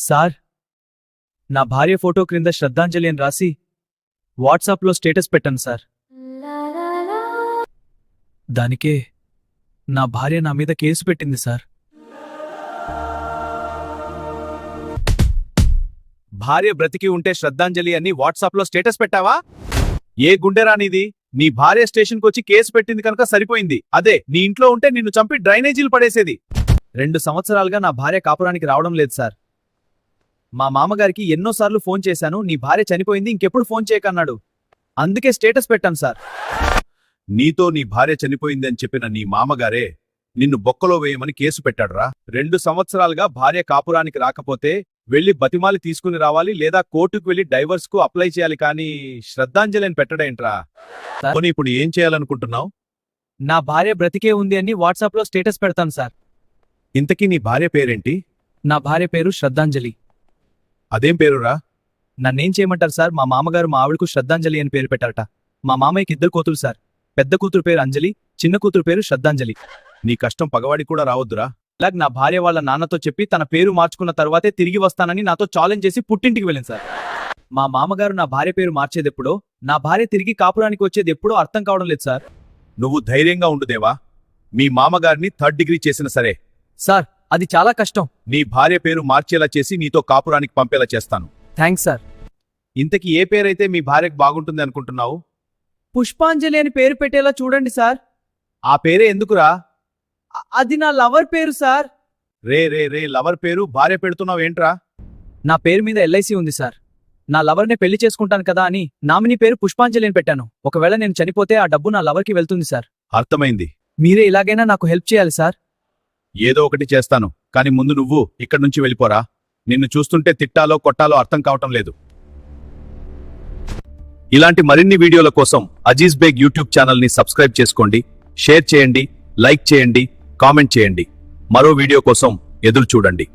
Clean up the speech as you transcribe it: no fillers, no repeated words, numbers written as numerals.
Sir, నా భార్య photo క్రింద శ్రద్ధాంజలి అని రాసి వాట్సాప్లో స్టేటస్ పెట్టాను సార్. దానికే నా భార్య నా మీద కేసు పెట్టింది సార్. భార్య బ్రతికి ఉంటే శ్రద్ధాంజలి అని వాట్సాప్లో స్టేటస్ పెట్టావా? ఏ గుండెరానిది? నీ భార్య స్టేషన్కొచ్చి కేసు పెట్టింది కనుక సరిపోయింది. అదే నీ ఇంట్లో ఉంటే నిన్ను చంపి డ్రైనేజీలు పడేసేది. 2 సంవత్సరాలుగా నా భార్య కాపురానికి రావడం లేదు సార్. మా మామగారికి ఎన్నోసార్లు ఫోన్ చేశాను, నీ భార్య చనిపోయింది, ఇంకెప్పుడు ఫోన్ చేయకన్నాడు. అందుకే స్టేటస్ పెట్టాను సార్. నీతో నీ భార్య చనిపోయిందని చెప్పిన నీ మామగారే నిన్ను బొక్కలో వేయమని కేసు పెట్టాడురా. 2 సంవత్సరాలుగా భార్య కాపురానికి రాకపోతే వెళ్లి బతిమాలి తీసుకుని రావాలి, లేదా కోర్టుకు వెళ్లి డైవర్స్ కు అప్లై చేయాలి, కానీ శ్రద్ధాంజలి అని పెట్టడేంట్రా? పోనీ ఇప్పుడు ఏం చేయాలనుకుంటున్నావు? నా భార్య బ్రతికే ఉంది అని వాట్సాప్లో స్టేటస్ పెడతాను సార్. ఇంతకీ నీ భార్య పేరేంటి? నా భార్య పేరు శ్రద్ధాంజలి. అదేం పేరురా? నన్నేం చేయమంటారు సార్? మా మామగారు మా ఆవిడకు శ్రద్ధాంజలి అని పేరు పెట్టారట. మా మామయ్యకి 2 కూతురు సార్. పెద్ద కూతురు పేరు అంజలి, చిన్న కూతురు పేరు శ్రద్ధాంజలి. నీ కష్టం పగవాడి కూడా రావద్దురా. అలాగే నా భార్య వాళ్ళ నాన్నతో చెప్పి తన పేరు మార్చుకున్న తర్వాతే తిరిగి వస్తానని నాతో ఛాలెంజ్ చేసి పుట్టింటికి వెళ్ళింది సార్. మా మామగారు నా భార్య పేరు మార్చేదెప్పుడో, నా భార్య తిరిగి కాపురానికి వచ్చేది ఎప్పుడో అర్థం కావడం లేదు సార్. నువ్వు ధైర్యంగా ఉండుదేవా. మీ మామగారిని 3rd డిగ్రీ చేసిన సరే సార్, అది చాలా కష్టం. నీ భార్య పేరు మార్చేలా చేసి నీతో కాపురానికి పంపేలా చేస్తాను. Thanks sir. ఇంతకీ ఏ పేరైతే మీ భార్యకు బాగుంటుంది అనుకుంటున్నావు? పుష్పాంజలి అని పేరు పెట్టేలా చూడండి సార్. ఆ పేరే ఎందుకురా? అది నా లవర్ పేరు సార్. రే రే రే లవర్ పేరు భార్య పెడుతున్నావు ఏంట్రా? నా పేరు మీద LIC ఉంది సార్. నా లవర్నే పెళ్లి చేసుకుంటాను కదా అని నామినీ పేరు పుష్పాంజలి అని పెట్టాను. ఒకవేళ నేను చనిపోతే ఆ డబ్బు నా లవర్కి వెళ్తుంది సార్. అర్థమైంది. మీరే ఇలాగైనా నాకు హెల్ప్ చేయాలి సార్. ఏదో ఒకటి చేస్తాను, కానీ ముందు నువ్వు ఇక్కడి నుంచి వెళ్ళిపోరా. నిన్ను చూస్తుంటే తిట్టాలో కొట్టాలో అర్థం కావటం లేదు. ఇలాంటి మరిన్ని వీడియోల కోసం అజీజ్ బేగ్ యూట్యూబ్ ఛానల్ని సబ్స్క్రైబ్ చేసుకోండి, షేర్ చేయండి, లైక్ చేయండి, కామెంట్ చేయండి. మరో వీడియో కోసం ఎదురు చూడండి.